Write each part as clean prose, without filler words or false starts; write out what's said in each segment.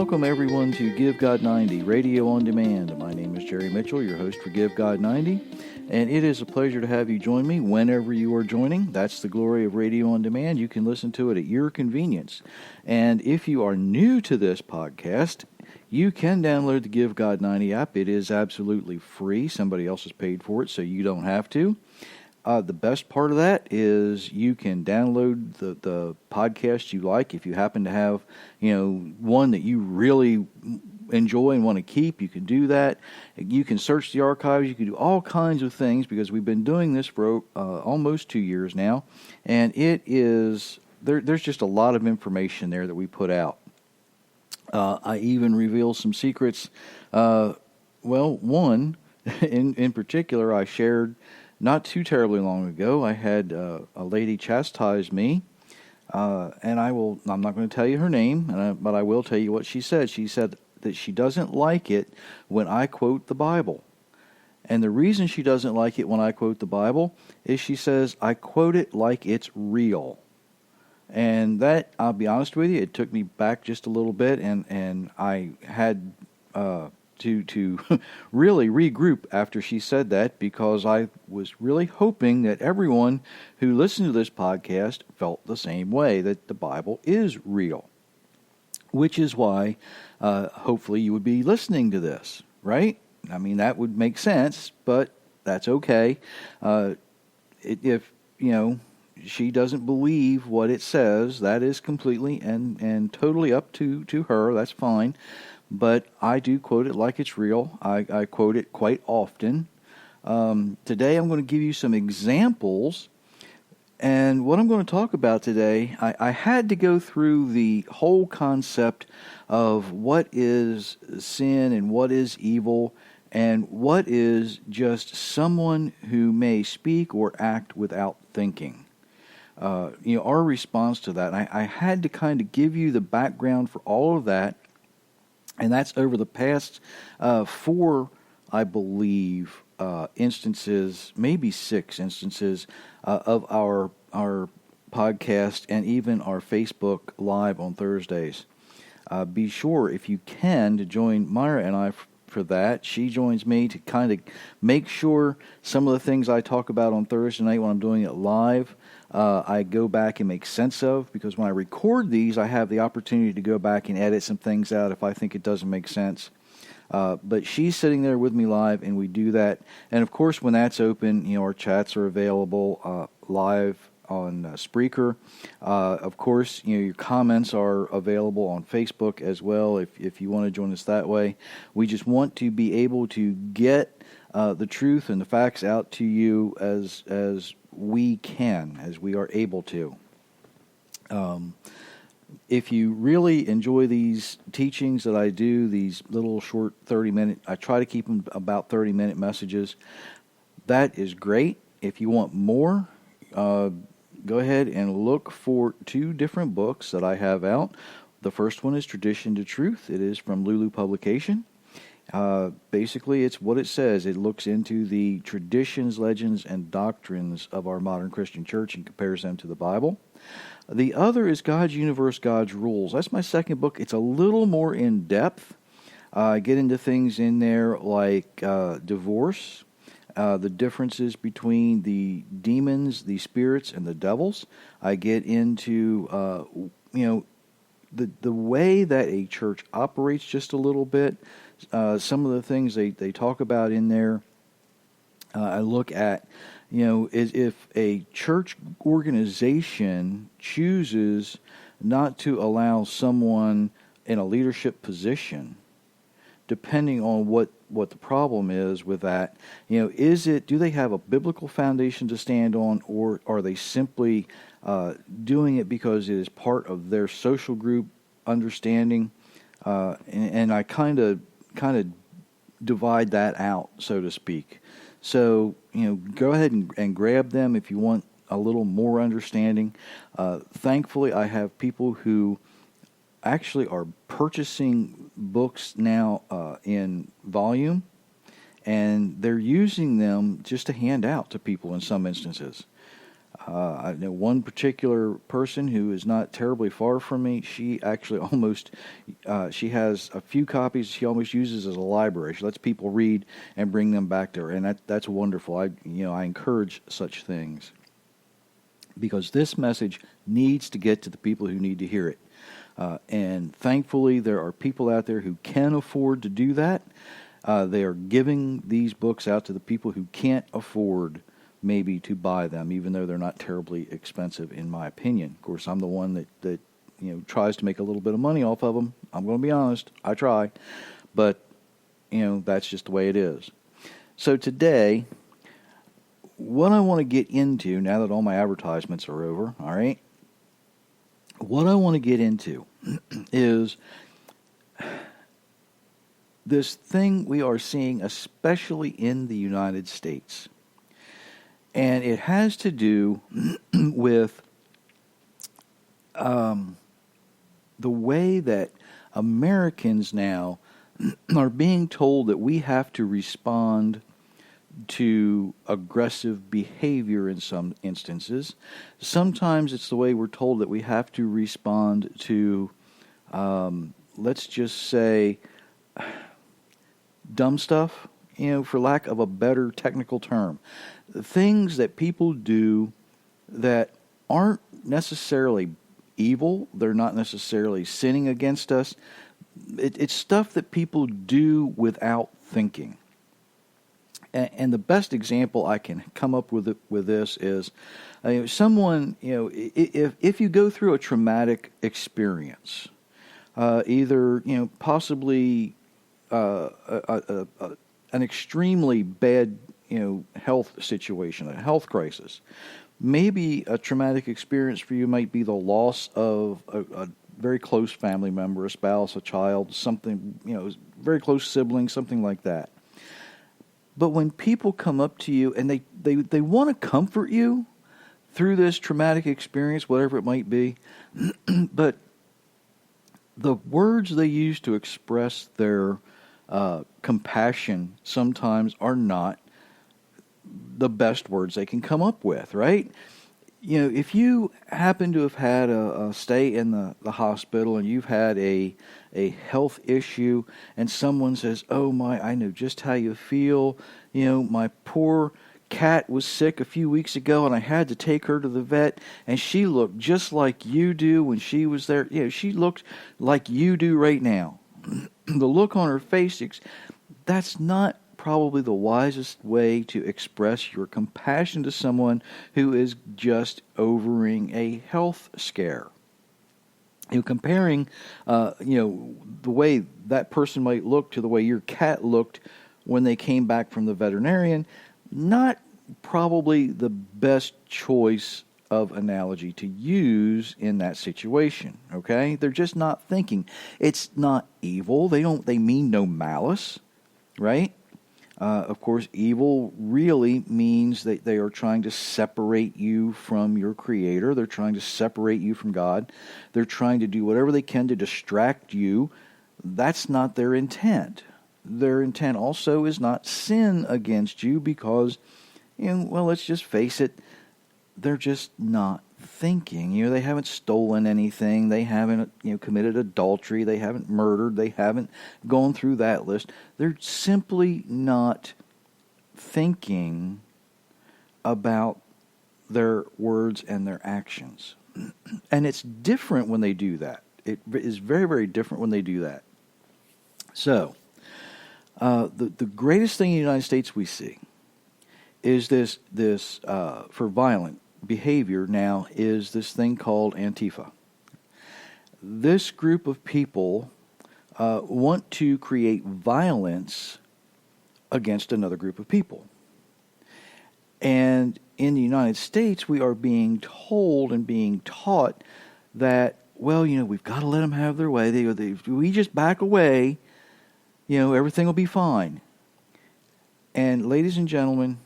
welcome everyone to Give God 90 Radio on Demand. My name is Jerry Mitchell, your host for Give God 90, and it is a pleasure to have you join me whenever you are joining. That's the glory of Radio on Demand. You can listen to it at your convenience. And if you are new to this podcast, you can download the Give God 90 app. It is absolutely free. Somebody else has paid for it, so you don't have to. The best part of that is you can download the podcast you like. If you happen to have, one that you really enjoy and want to keep, you can do that. You can search the archives. You can do all kinds of things because we've been doing this for almost 2 years now, and it is there's just a lot of information there that we put out. I even reveal some secrets. One in particular I shared not too terribly long ago. I had a lady chastise me, and I'm not going to tell you her name, but I will tell you what she said. She said that she doesn't like it when I quote the Bible. And the reason she doesn't like it when I quote the Bible is she says I quote it like it's real. And that, I'll be honest with you, it took me back just a little bit, and I had to really regroup after she said that, because I was really hoping that everyone who listened to this podcast felt the same way, that the Bible is real, which is why hopefully you would be listening to this, right? I mean, that would make sense, but that's okay. If she doesn't believe what it says, that is completely and totally up to her. That's fine. But I do quote it like it's real. I quote it quite often. Today I'm going to give you some examples. And what I'm going to talk about today, I had to go through the whole concept of what is sin and what is evil and what is just someone who may speak or act without thinking. Our response to that. I had to kind of give you the background for all of that. And that's over the past 4, I believe, instances, maybe 6 instances of our podcast and even our Facebook Live on Thursdays. Be sure, if you can, to join Myra and I for that. She joins me to kind of make sure some of the things I talk about on Thursday night when I'm doing it live, I go back and make sense of, because when I record these, I have the opportunity to go back and edit some things out if I think it doesn't make sense. But she's sitting there with me live, and we do that. And of course, when that's open, our chats are available live on Spreaker. Of course, your comments are available on Facebook as well if you want to join us that way. We just want to be able to get the truth and the facts out to you as we can, as we are able to. If you really enjoy these teachings that I do, these little short 30-minute, I try to keep them about 30-minute messages. That is great. If you want more, go ahead and look for 2 different books that I have out. The first one is Tradition to Truth. It is from Lulu Publication. Basically, it's what it says. It looks into the traditions, legends, and doctrines of our modern Christian church and compares them to the Bible. The other is God's Universe, God's Rules. That's my second book. It's a little more in-depth. I get into things in there like divorce, the differences between the demons, the spirits, and the devils. I get into, the way that a church operates just a little bit. Some of the things they talk about in there. I look at, if a church organization chooses not to allow someone in a leadership position, depending on what the problem is with that, do they have a biblical foundation to stand on, or are they simply doing it because it is part of their social group understanding? And I kind of divide that out, so to speak. So, go ahead and grab them if you want a little more understanding. Thankfully, I have people who actually are purchasing books now in volume, and they're using them just to hand out to people in some instances. I know one particular person who is not terribly far from me. She actually she has a few copies she almost uses as a library. She lets people read and bring them back to her, and that's wonderful. I encourage such things because this message needs to get to the people who need to hear it. And thankfully, there are people out there who can afford to do that. They are giving these books out to the people who can't afford maybe to buy them, even though they're not terribly expensive, in my opinion. Of course, I'm the one that tries to make a little bit of money off of them. I'm going to be honest. I try. But, that's just the way it is. So today, what I want to get into, now that all my advertisements are over, all right, what I want to get into is this thing we are seeing, especially in the United States. And it has to do with the way that Americans now are being told that we have to respond to aggressive behavior in some instances. Sometimes it's the way we're told that we have to respond to, let's just say, dumb stuff, for lack of a better technical term. Things that people do that aren't necessarily evil, they're not necessarily sinning against us. It's stuff that people do without thinking. And the best example I can come up with this is someone, if you go through a traumatic experience, either, possibly an extremely bad, health situation, a health crisis. Maybe a traumatic experience for you might be the loss of a very close family member, a spouse, a child, something, very close sibling, something like that. But when people come up to you and they want to comfort you through this traumatic experience, whatever it might be, but the words they use to express their compassion sometimes are not the best words they can come up with, right? If you happen to have had a stay in the hospital and you've had a health issue and someone says, "Oh my, I know just how you feel. My poor cat was sick a few weeks ago and I had to take her to the vet and she looked just like you do when she was there. She looked like you do right now." The look on her face, that's not probably the wisest way to express your compassion to someone who is just overing a health scare. Comparing, the way that person might look to the way your cat looked when they came back from the veterinarian, not probably the best choice of analogy to use in that situation, okay? They're just not thinking. It's not evil. They mean no malice, right? Of course, evil really means that they are trying to separate you from your Creator. They're trying to separate you from God. They're trying to do whatever they can to distract you. That's not their intent. Their intent also is not sin against you because, let's just face it, they're just not thinking. They haven't stolen anything. They haven't, committed adultery. They haven't murdered. They haven't gone through that list. They're simply not thinking about their words and their actions. And it's different when they do that. It is very, very different when they do that. So, the greatest thing in the United States we see is this for violent behavior now is this thing called Antifa. This group of people want to create violence against another group of people. And in the United States, we are being told and being taught that, we've got to let them have their way. If we just back away, everything will be fine. And ladies and gentlemen,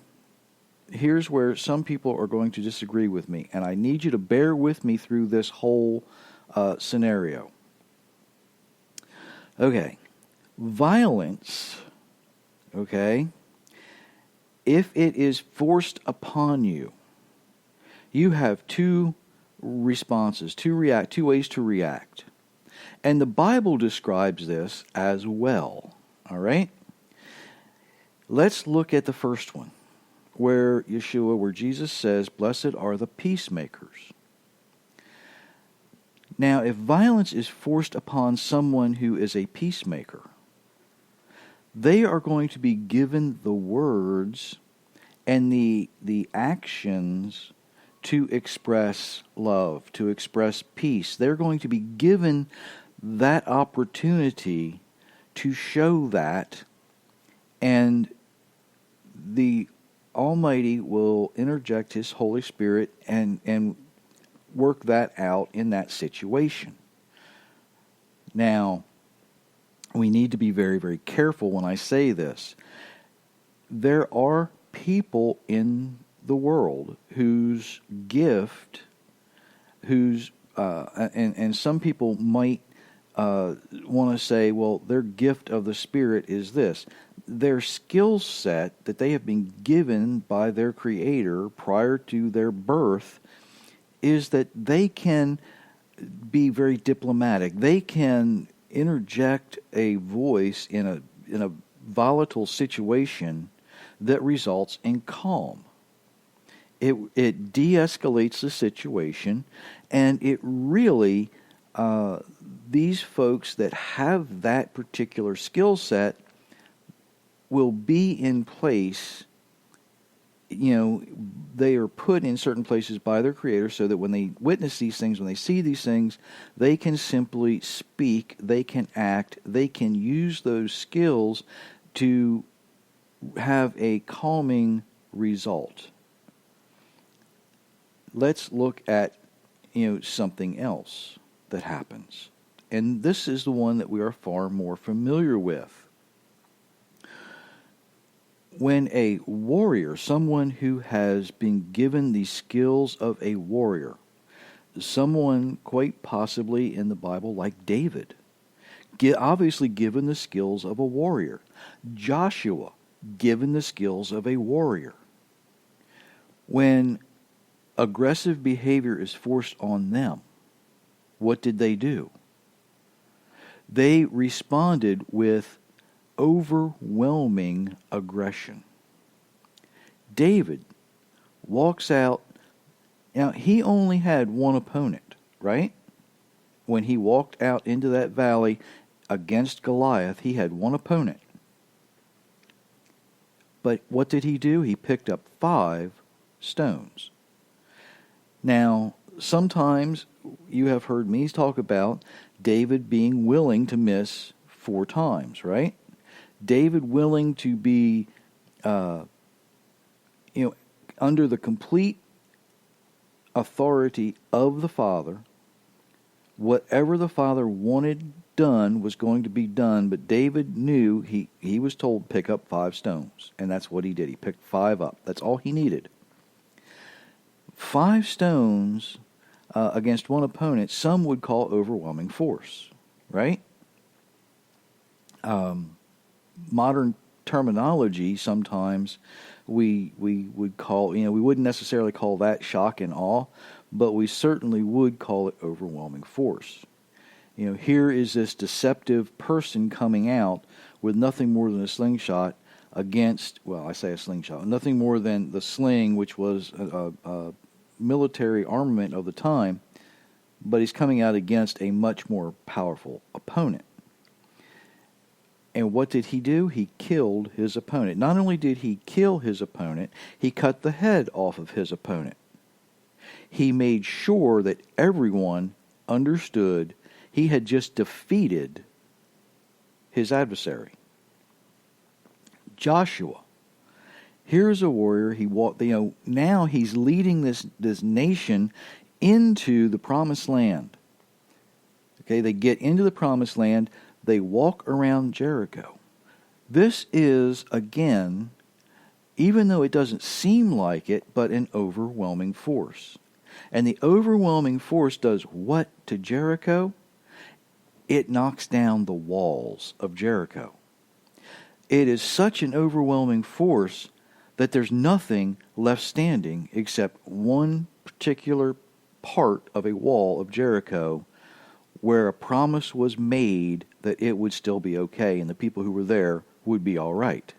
here's where some people are going to disagree with me, and I need you to bear with me through this whole scenario. Okay, violence, okay, if it is forced upon you, you have two responses, two ways to react. And the Bible describes this as well. All right? Let's look at the first one, where Jesus says, "Blessed are the peacemakers." Now, if violence is forced upon someone who is a peacemaker, they are going to be given the words and the actions to express love, to express peace. They're going to be given that opportunity to show that, and the Almighty will interject His Holy Spirit and work that out in that situation. Now, we need to be very, very careful when I say this. There are people in the world whose gift, and some people might want to say, well, their gift of the Spirit is this. Their skill set that they have been given by their Creator prior to their birth is that they can be very diplomatic. They can interject a voice in a volatile situation that results in calm. It de-escalates the situation, and it really, these folks that have that particular skill set will be in place. They are put in certain places by their Creator so that when they witness these things, when they see these things, they can simply speak, they can act, they can use those skills to have a calming result. Let's look at something else that happens. And this is the one that we are far more familiar with. When a warrior, someone who has been given the skills of a warrior, someone quite possibly in the Bible like David, obviously given the skills of a warrior. Joshua, given the skills of a warrior. When aggressive behavior is forced on them, what did they do? They responded with overwhelming aggression. David walks out. Now, he only had one opponent, right? When he walked out into that valley against Goliath, he had one opponent. But what did he do? He picked up 5 stones. Now, sometimes you have heard me talk about David being willing to miss 4 times, right? David willing to be, under the complete authority of the Father. Whatever the Father wanted done was going to be done, but David knew he was told pick up 5 stones, and that's what he did. He picked 5 up. That's all he needed. 5 stones against one opponent, some would call overwhelming force, right? Modern terminology, sometimes we would call, we wouldn't necessarily call that shock and awe, but we certainly would call it overwhelming force. Here is this deceptive person coming out with nothing more than a slingshot against, well, I say a slingshot, nothing more than the sling, which was a military armament of the time, but he's coming out against a much more powerful opponent. And what did he do? He killed his opponent. Not only did he kill his opponent, he cut the head off of his opponent. He made sure that everyone understood he had just defeated his adversary. Joshua, here's a warrior. He walked. Now he's leading this nation into the promised land. Okay, they get into the promised land. They walk around Jericho. This is, again, even though it doesn't seem like it, but an overwhelming force. And the overwhelming force does what to Jericho? It knocks down the walls of Jericho. It is such an overwhelming force that there's nothing left standing except one particular part of a wall of Jericho where a promise was made that it would still be okay and the people who were there would be all right.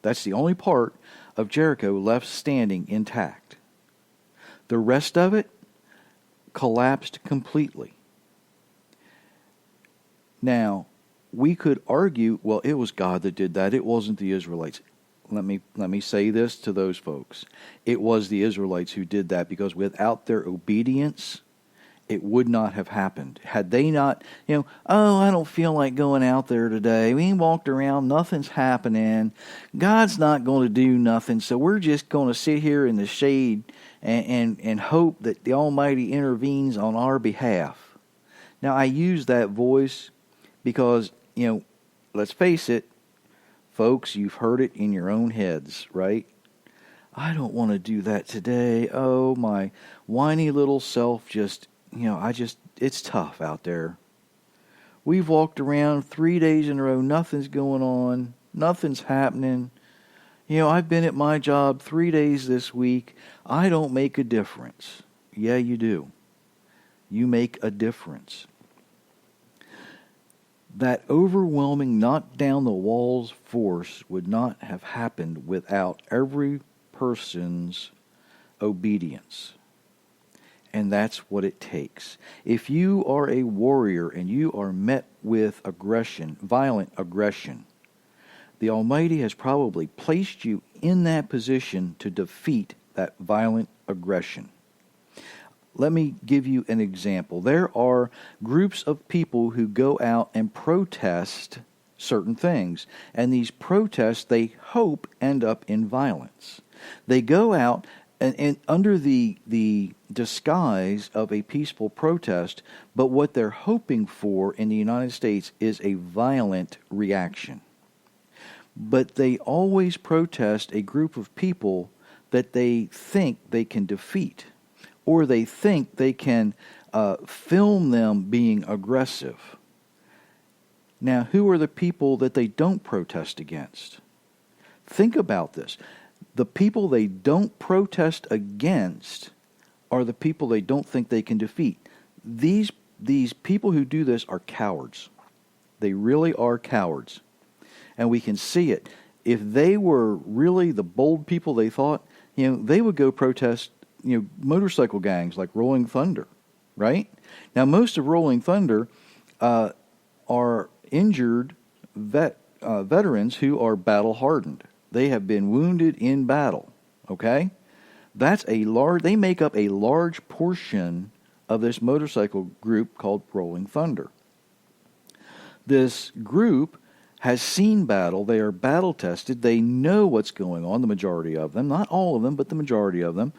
That's the only part of Jericho left standing intact. The rest of it collapsed completely. Now, we could argue, well, it was God that did that. It wasn't the Israelites. Let me say this to those folks. It was the Israelites who did that, because without their obedience, it would not have happened. Had they not, oh, I don't feel like going out there today. We walked around, nothing's happening. God's not going to do nothing, so we're just going to sit here in the shade and hope that the Almighty intervenes on our behalf. Now, I use that voice because, let's face it, folks, you've heard it in your own heads, right? I don't want to do that today. Oh, my whiny little self just, it's tough out there. We've walked around 3 days in a row. Nothing's going on. Nothing's happening. I've been at my job 3 days this week. I don't make a difference. Yeah, you do. You make a difference. That overwhelming knock down the walls force would not have happened without every person's obedience. And that's what it takes. If you are a warrior and you are met with aggression, violent aggression, the Almighty has probably placed you in that position to defeat that violent aggression. Let me give you an example. There are groups of people who go out and protest certain things. And these protests, they hope, end up in violence. They go out and under the disguise of a peaceful protest, but what they're hoping for in the United States is a violent reaction. But they always protest a group of people that they think they can defeat, or they think they can film them being aggressive. Now, who are the people that they don't protest against? Think about this. The people they don't protest against are the people they don't think they can defeat. These people who do this are cowards. They really are cowards. And we can see it. If they were really the bold people they thought, they would go protest, motorcycle gangs like Rolling Thunder, right? Now, most of Rolling Thunder are injured veterans who are battle-hardened. They have been wounded in battle, okay? They make up a large portion of this motorcycle group called Rolling Thunder. This group has seen battle. They are battle-tested. They know what's going on, the majority of them. Not all of them, but the majority of them.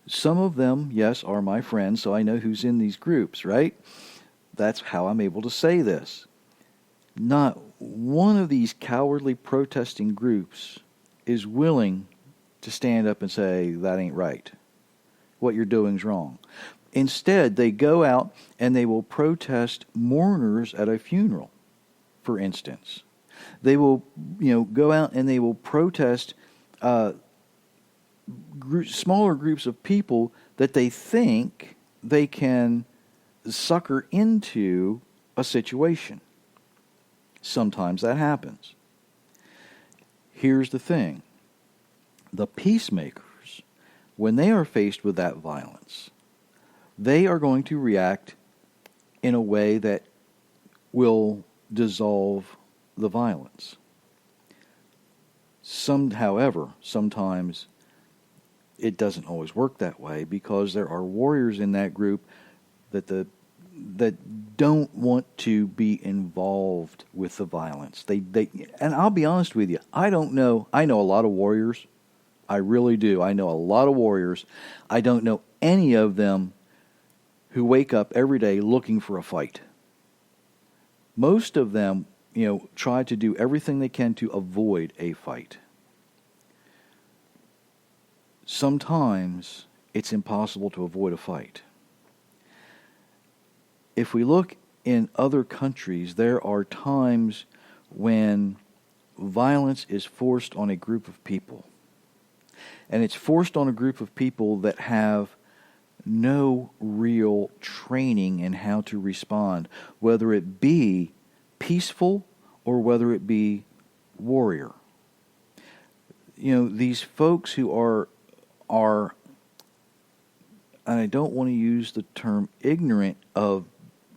Some of them, yes, are my friends, so I know who's in these groups, right? That's how I'm able to say this. Not one of these cowardly protesting groups is willing to stand up and say, that ain't right. What you're doing is wrong. Instead, they go out and they will protest mourners at a funeral, for instance. They will, go out and they will protest smaller groups of people that they think they can sucker into a situation. Sometimes that happens. Here's the thing. The peacemakers, when they are faced with that violence, they are going to react in a way that will dissolve the violence. However, sometimes it doesn't always work that way, because there are warriors in that group that don't want to be involved with the violence. And I'll be honest with you, I don't know. I know a lot of warriors. I really do. I know a lot of warriors. I don't know any of them who wake up every day looking for a fight. Most of them, try to do everything they can to avoid a fight. Sometimes it's impossible to avoid a fight. If we look in other countries, there are times when violence is forced on a group of people. And it's forced on a group of people that have no real training in how to respond, whether it be peaceful or whether it be warrior. These folks who are, and I don't want to use the term ignorant of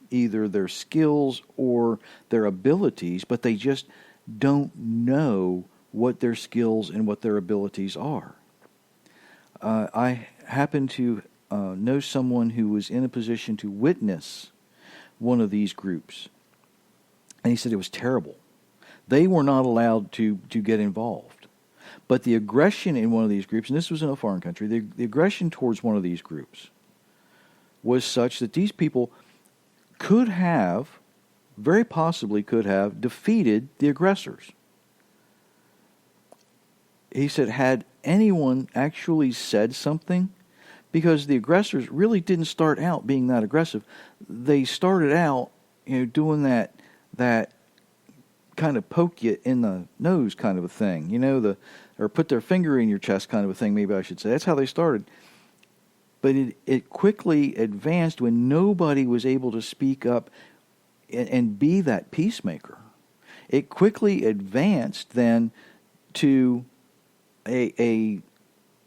either their skills or their abilities, but they just don't know what their skills and what their abilities are. I happen to know someone who was in a position to witness one of these groups, and he said it was terrible. They were not allowed to get involved. But the aggression in one of these groups, and this was in a foreign country, the aggression towards one of these groups was such that these people could have, very possibly could have, defeated the aggressors. He said, had anyone actually said something, because the aggressors really didn't start out being that aggressive. They started out, doing that kind of poke you in the nose kind of a thing, or put their finger in your chest kind of a thing, maybe I should say. That's how they started. But it quickly advanced when nobody was able to speak up and be that peacemaker. It quickly advanced then to a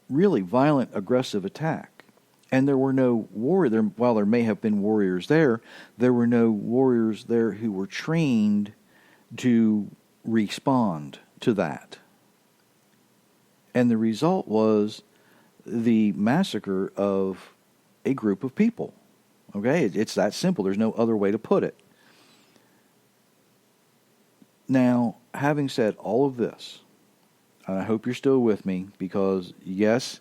really violent, aggressive attack. And there were no warriors, while there may have been warriors there were no warriors there who were trained to respond to that. And the result was the massacre of a group of people. Okay? It's that simple. There's no other way to put it. Now, having said all of this, and I hope you're still with me, because yes,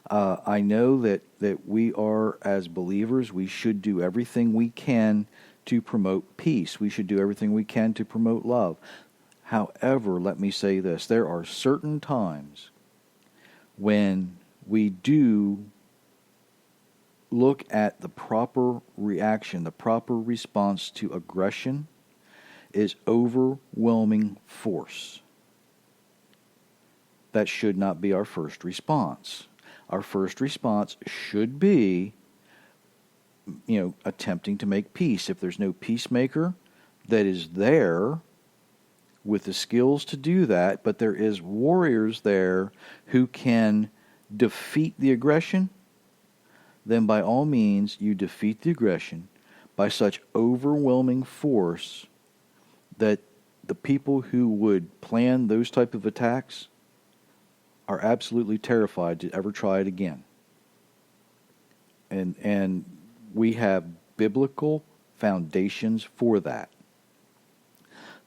I know that we are, as believers, we should do everything we can to promote peace. We should do everything we can to promote love. However, let me say this. There are certain times when we do look at the proper reaction, the proper response to aggression is overwhelming force. That should not be our first response. Our first response should be, attempting to make peace. If there's no peacemaker that is there with the skills to do that, but there is warriors there who can defeat the aggression, then by all means you defeat the aggression by such overwhelming force that the people who would plan those type of attacks are absolutely terrified to ever try it again. And we have biblical foundations for that.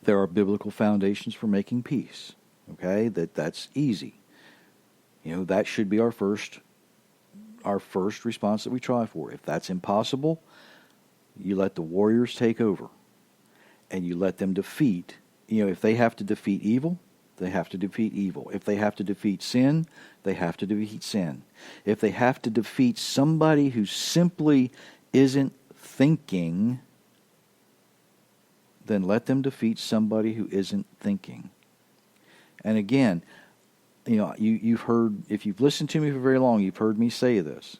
There are biblical foundations for making peace. Okay? That's easy. That should be our first response that we try for. If that's impossible, you let the warriors take over. And you let them defeat. If they have to defeat evil, they have to defeat evil. If they have to defeat sin, they have to defeat sin. If they have to defeat somebody who simply isn't thinking, then let them defeat somebody who isn't thinking. And again, you've heard, if you've listened to me for very long, you've heard me say this.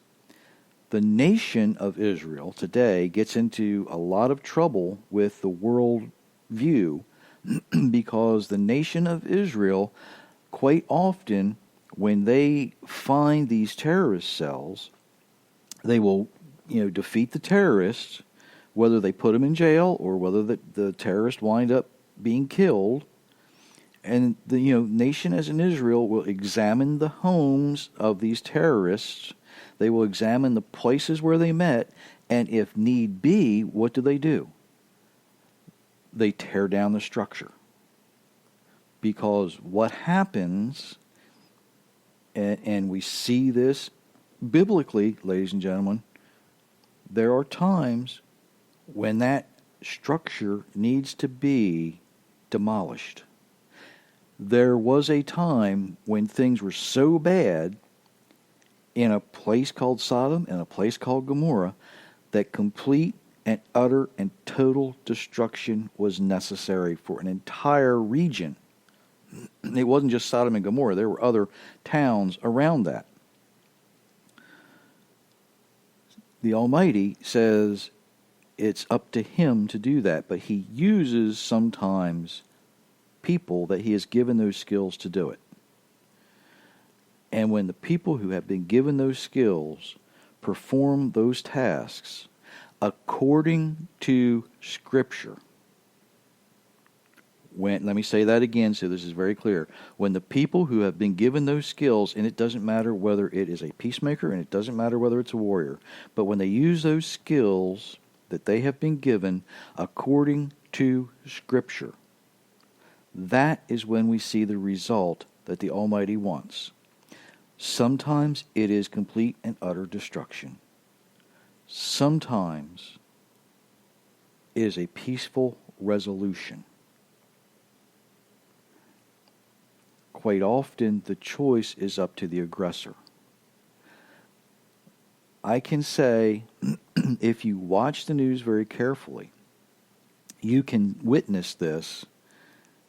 The nation of Israel today gets into a lot of trouble with the world view because the nation of Israel, quite often, when they find these terrorist cells, they will, defeat the terrorists, whether they put them in jail or whether the terrorists wind up being killed. And the nation as in Israel will examine the homes of these terrorists. They will examine the places where they met, and if need be, what do? They tear down the structure. Because what happens, and we see this biblically, ladies and gentlemen, there are times when that structure needs to be demolished. There was a time when things were so bad in a place called Sodom and a place called Gomorrah that complete and utter and total destruction was necessary for an entire region. It wasn't just Sodom and Gomorrah. There were other towns around that. The Almighty says it's up to him to do that, but he uses sometimes people that he has given those skills to do it. And when the people who have been given those skills perform those tasks according to Scripture, let me say that again so this is very clear. When the people who have been given those skills, and it doesn't matter whether it is a peacemaker and it doesn't matter whether it's a warrior, but when they use those skills that they have been given according to Scripture, that is when we see the result that the Almighty wants. Sometimes it is complete and utter destruction. Sometimes it is a peaceful resolution. Quite often, the choice is up to the aggressor. I can say, if you watch the news very carefully, you can witness this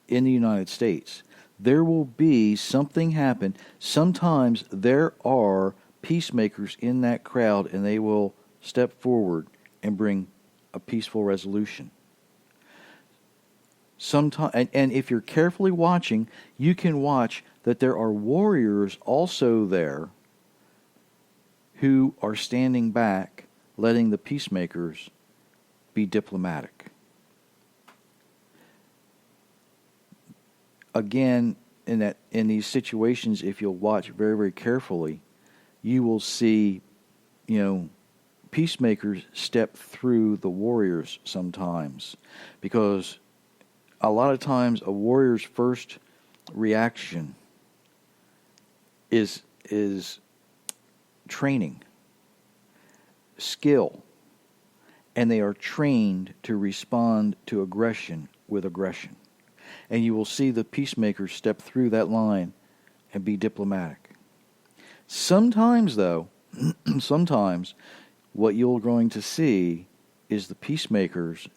in the United States. There will be something happen. Sometimes there are peacemakers in that crowd, and they will step forward and bring a peaceful resolution. Sometimes, and if you're carefully watching, you can watch that there are warriors also there who are standing back, letting the peacemakers be diplomatic. Again, in these situations, if you'll watch very, very carefully, you will see, peacemakers step through the warriors sometimes, because a lot of times a warrior's first reaction is training, skill, and they are trained to respond to aggression with aggression. And you will see the peacemakers step through that line and be diplomatic. Sometimes, though, what you're going to see is the peacemakers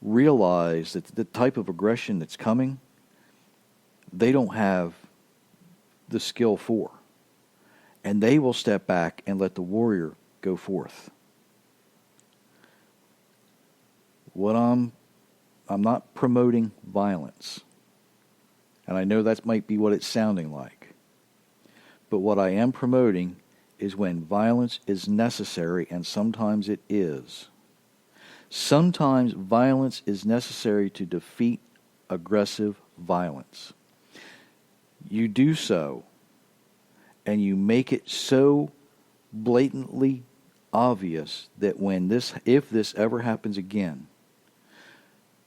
realize that the type of aggression that's coming, they don't have the skill for. And they will step back and let the warrior go forth. I'm not promoting violence. And I know that might be what it's sounding like. But what I am promoting is when violence is necessary, and sometimes it is. Sometimes violence is necessary to defeat aggressive violence. You do so, and you make it so blatantly obvious that if this ever happens again,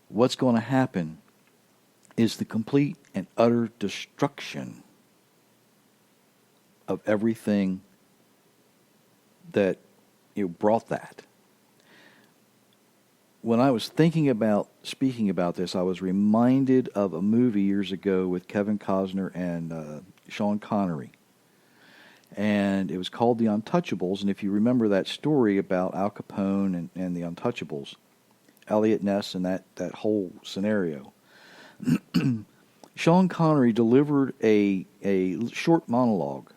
what's going to happen is the complete and utter destruction of everything that brought that. When I was thinking about speaking about this, I was reminded of a movie years ago with Kevin Costner and Sean Connery. And it was called The Untouchables. And if you remember that story about Al Capone and the Untouchables, Elliot Ness and that whole scenario, Sean Connery delivered a short monologue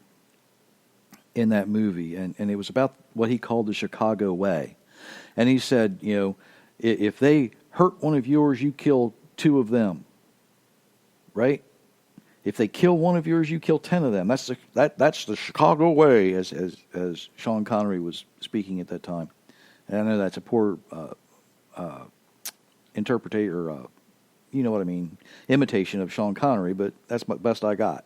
in that movie, and it was about what he called the Chicago way. And he said, if they hurt one of yours, you kill 2 of them, right? If they kill one of yours, you kill 10 of them. That's the Chicago way, as Sean Connery was speaking at that time. And I know that's a poor interpreter, you know what I mean, imitation of Sean Connery, but that's the best I got.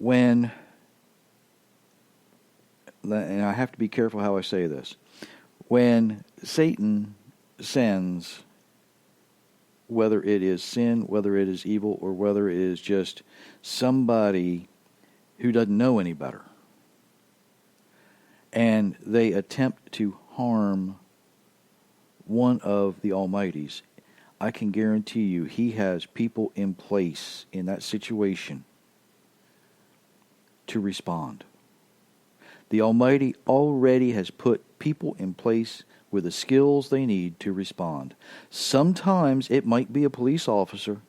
And I have to be careful how I say this, when Satan sends, whether it is sin, whether it is evil, or whether it is just somebody who doesn't know any better, and they attempt to harm one of the Almighties, I can guarantee you he has people in place in that situation to respond. The Almighty already has put people in place with the skills they need to respond. Sometimes it might be a police officer.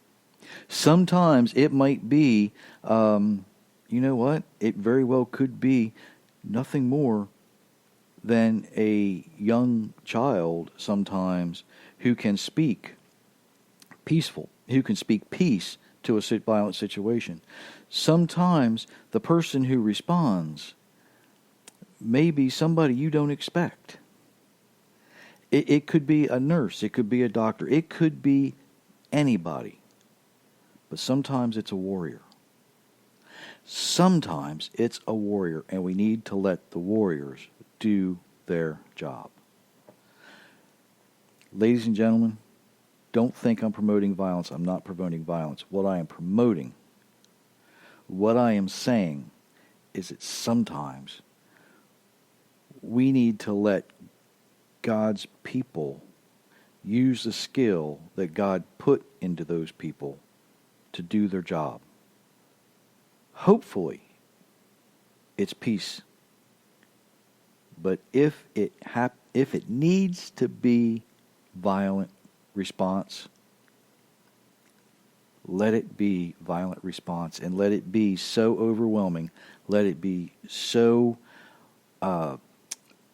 Sometimes it might be, you know what? It very well could be nothing more than a young child sometimes who can speak who can speak peace to a violent situation. Sometimes the person who responds may be somebody you don't expect. It could be a nurse. It could be a doctor. It could be anybody. But sometimes it's a warrior. Sometimes it's a warrior, and we need to let the warriors do their job. Ladies and gentlemen, don't think I'm promoting violence. I'm not promoting violence. What I am promoting, what I am saying, is that sometimes we need to let God's people use the skill that God put into those people to do their job. Hopefully, it's peace. But if it needs to be violent response, let it be violent response, and let it be so overwhelming. Let it be so,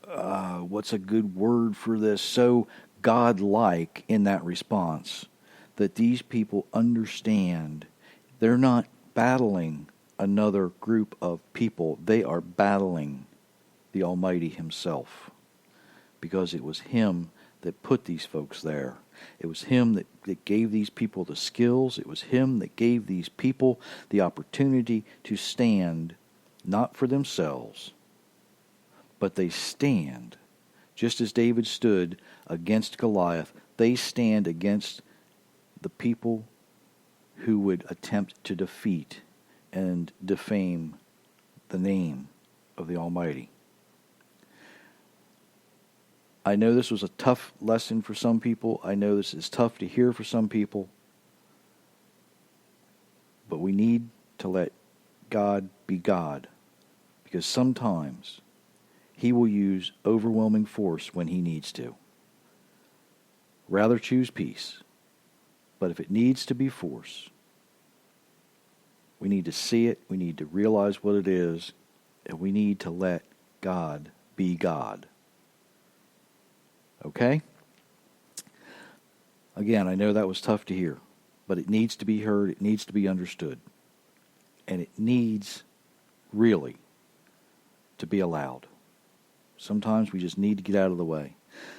what's a good word for this? So God-like in that response that these people understand they're not battling another group of people. They are battling the Almighty Himself, because it was Him that put these folks there. It was Him that gave these people the skills. It was Him that gave these people the opportunity to stand, not for themselves, but they stand. Just as David stood against Goliath, they stand against the people who would attempt to defeat and defame the name of the Almighty. I know this was a tough lesson for some people. I know this is tough to hear for some people. But we need to let God be God, because sometimes He will use overwhelming force when He needs to. Rather choose peace. But if it needs to be force, we need to see it, we need to realize what it is, and we need to let God be God. Okay? Again, I know that was tough to hear, but it needs to be heard, it needs to be understood, and it needs, really, to be allowed. Sometimes we just need to get out of the way.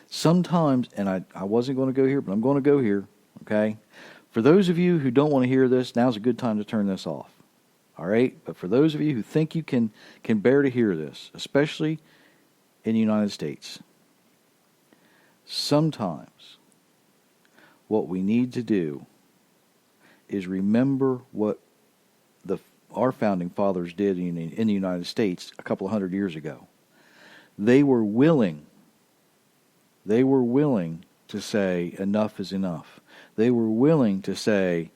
Sometimes, and I wasn't going to go here, but I'm going to go here, okay? For those of you who don't want to hear this, now's a good time to turn this off, all right? But for those of you who think you can bear to hear this, especially in the United States, sometimes what we need to do is remember what our founding fathers did in the United States a couple of hundred years ago. They were willing to say enough is enough. They were willing to say,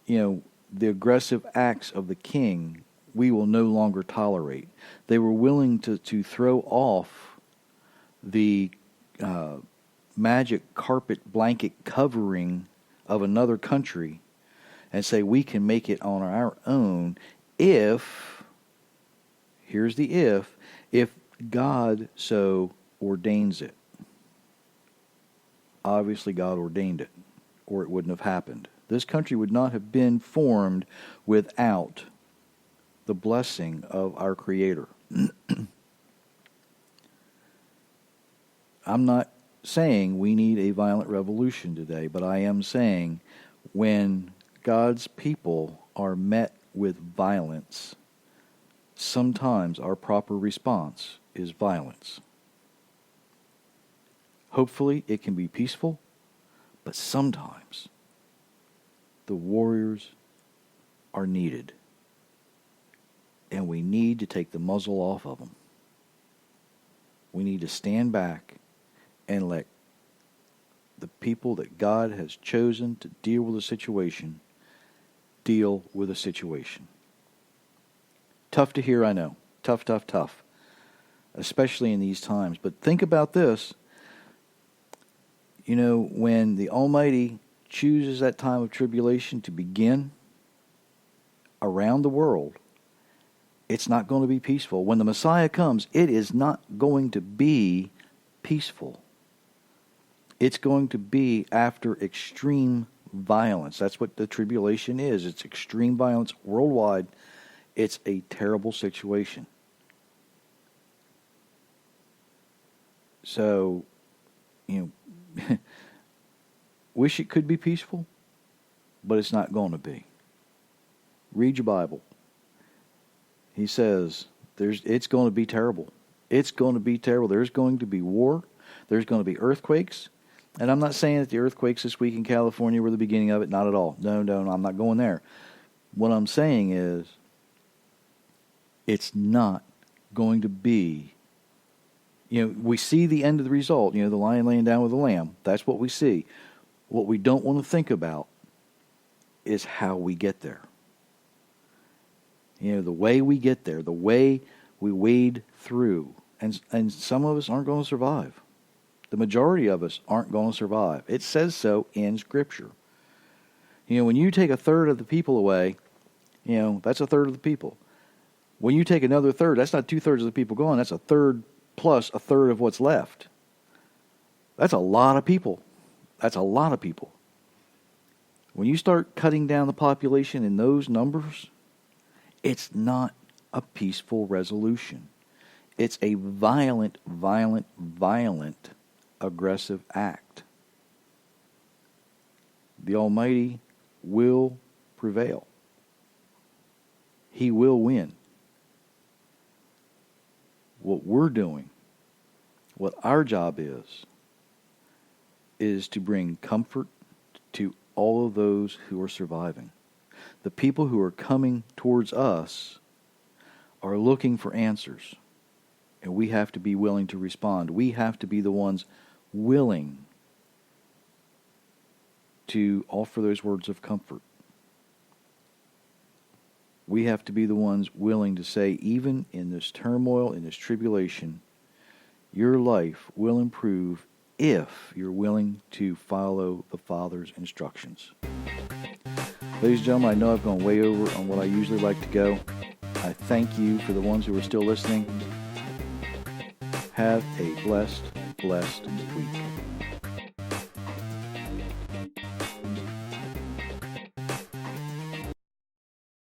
the aggressive acts of the king we will no longer tolerate. They were willing to throw off the magic carpet blanket covering of another country and say we can make it on our own if God so ordains it. Obviously God ordained it, or it wouldn't have happened. This country would not have been formed without the blessing of our Creator. I'm not saying we need a violent revolution today, but I am saying when God's people are met with violence, sometimes our proper response is violence. Hopefully it can be peaceful, but sometimes the warriors are needed, and we need to take the muzzle off of them. We need to stand back and let the people that God has chosen to deal with a situation deal with a situation. Tough to hear, I know. Tough. Especially in these times. But think about this. When the Almighty chooses that time of tribulation to begin around the world, it's not going to be peaceful. When the Messiah comes, it is not going to be peaceful. It's going to be after extreme violence. That's what the tribulation is. It's extreme violence worldwide. It's a terrible situation. So, wish it could be peaceful, but it's not going to be. Read your Bible. He says it's going to be terrible. It's going to be terrible. There's going to be war. There's going to be earthquakes. And I'm not saying that the earthquakes this week in California were the beginning of it. Not at all. No, I'm not going there. What I'm saying is it's not going to be, we see the end of the result, the lion laying down with the lamb. That's what we see. What we don't want to think about is how we get there. The way we get there, the way we wade through. And some of us aren't going to survive. The majority of us aren't going to survive. It says so in Scripture. When you take a third of the people away, that's a third of the people. When you take another third, that's not 2/3 of the people gone. That's a third plus a third of what's left. That's a lot of people. That's a lot of people. When you start cutting down the population in those numbers, it's not a peaceful resolution. It's a violent, aggressive act. The Almighty will prevail. He will win. What we're doing, what our job is to bring comfort to all of those who are surviving. The people who are coming towards us are looking for answers, and we have to be willing to respond. We have to be the ones willing to offer those words of comfort. We have to be the ones willing to say, even in this turmoil, in this tribulation, your life will improve if you're willing to follow the Father's instructions. Ladies and gentlemen, I know I've gone way over on what I usually like to go. I thank you for the ones who are still listening. Have a blessed week.